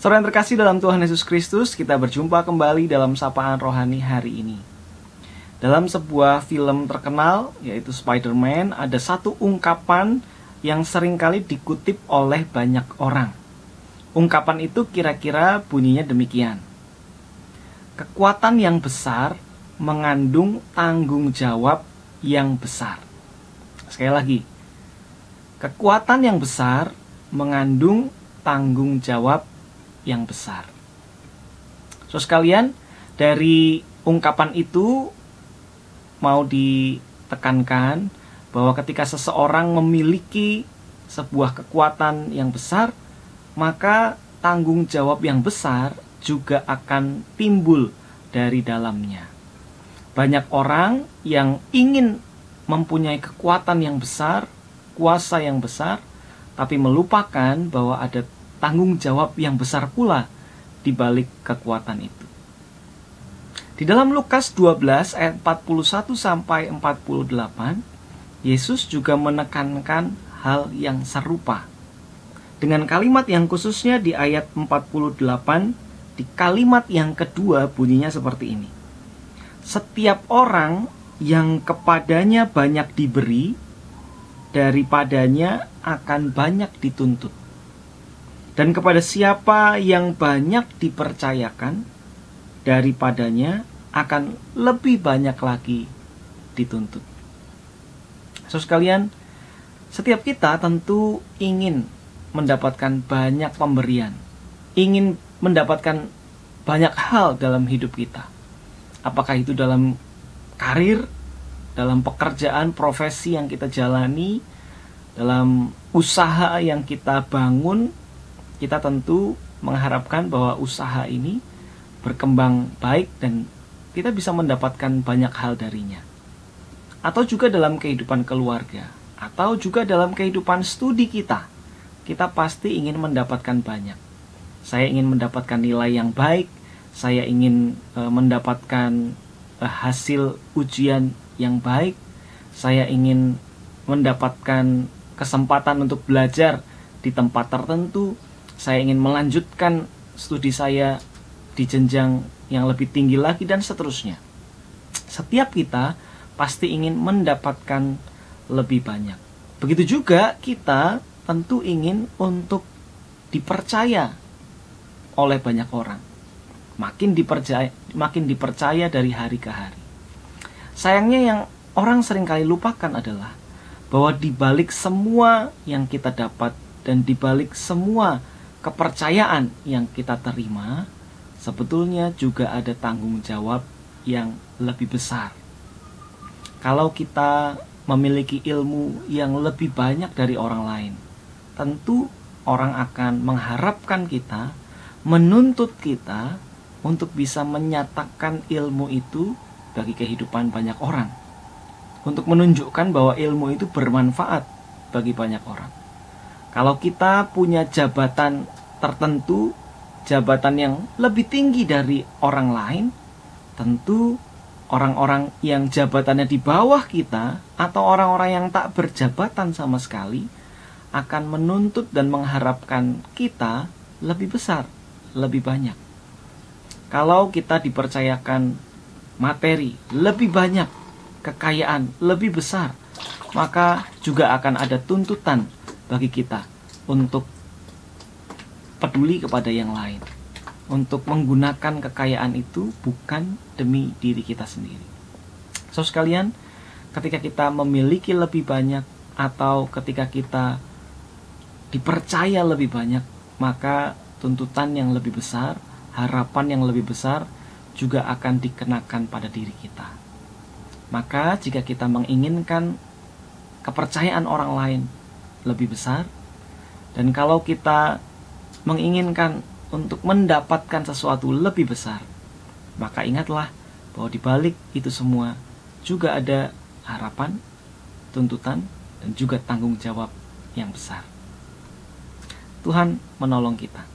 Saudara yang terkasih dalam Tuhan Yesus Kristus, kita berjumpa kembali dalam Sapaan Rohani hari ini. Dalam sebuah film terkenal, yaitu Spider-Man, ada satu ungkapan yang seringkali dikutip oleh banyak orang. Ungkapan itu kira-kira bunyinya demikian. Kekuatan yang besar mengandung tanggung jawab yang besar. Sekali lagi, kekuatan yang besar mengandung tanggung jawab yang besar. So sekalian, dari ungkapan itu mau ditekankan bahwa ketika seseorang memiliki sebuah kekuatan yang besar, maka tanggung jawab yang besar juga akan timbul dari dalamnya. Banyak orang yang ingin mempunyai kekuatan yang besar, kuasa yang besar, tapi melupakan bahwa ada tanggung jawab yang besar pula di balik kekuatan itu. Di dalam Lukas 12 ayat 41 sampai 48, Yesus juga menekankan hal yang serupa. Dengan kalimat yang khususnya di ayat 48, di kalimat yang kedua bunyinya seperti ini. Setiap orang yang kepadanya banyak diberi, daripadanya akan banyak dituntut. Dan kepada siapa yang banyak dipercayakan, daripadanya akan lebih banyak lagi dituntut. So sekalian, setiap kita tentu ingin mendapatkan banyak pemberian, ingin mendapatkan banyak hal dalam hidup kita. Apakah itu dalam karir, dalam pekerjaan, profesi yang kita jalani, dalam usaha yang kita bangun. Kita tentu mengharapkan bahwa usaha ini berkembang baik dan kita bisa mendapatkan banyak hal darinya. Atau juga dalam kehidupan keluarga, atau juga dalam kehidupan studi kita. Kita pasti ingin mendapatkan banyak. Saya ingin mendapatkan nilai yang baik, saya ingin mendapatkan hasil ujian yang baik, saya ingin mendapatkan kesempatan untuk belajar di tempat tertentu, saya ingin melanjutkan studi saya di jenjang yang lebih tinggi lagi, dan seterusnya. Setiap kita pasti ingin mendapatkan lebih banyak. Begitu juga kita tentu ingin untuk dipercaya oleh banyak orang. Makin dipercaya dari hari ke hari. Sayangnya yang orang seringkali lupakan adalah bahwa di balik semua yang kita dapat dan di balik semua kepercayaan yang kita terima, sebetulnya juga ada tanggung jawab yang lebih besar. Kalau kita memiliki ilmu yang lebih banyak dari orang lain, tentu orang akan mengharapkan kita, menuntut kita untuk bisa menyatakan ilmu itu bagi kehidupan banyak orang, untuk menunjukkan bahwa ilmu itu bermanfaat bagi banyak orang. Kalau kita punya jabatan tertentu, jabatan yang lebih tinggi dari orang lain, tentu orang-orang yang jabatannya di bawah kita atau orang-orang yang tak berjabatan sama sekali akan menuntut dan mengharapkan kita lebih besar, lebih banyak. Kalau kita dipercayakan materi lebih banyak, kekayaan lebih besar, maka juga akan ada tuntutan bagi kita untuk peduli kepada yang lain, untuk menggunakan kekayaan itu bukan demi diri kita sendiri. So sekalian, ketika kita memiliki lebih banyak atau ketika kita dipercaya lebih banyak, maka tuntutan yang lebih besar, harapan yang lebih besar juga akan dikenakan pada diri kita. Maka jika kita menginginkan kepercayaan orang lain lebih besar, dan kalau kita menginginkan untuk mendapatkan sesuatu lebih besar, maka ingatlah bahwa di balik itu semua juga ada harapan, tuntutan, dan juga tanggung jawab yang besar. Tuhan menolong kita.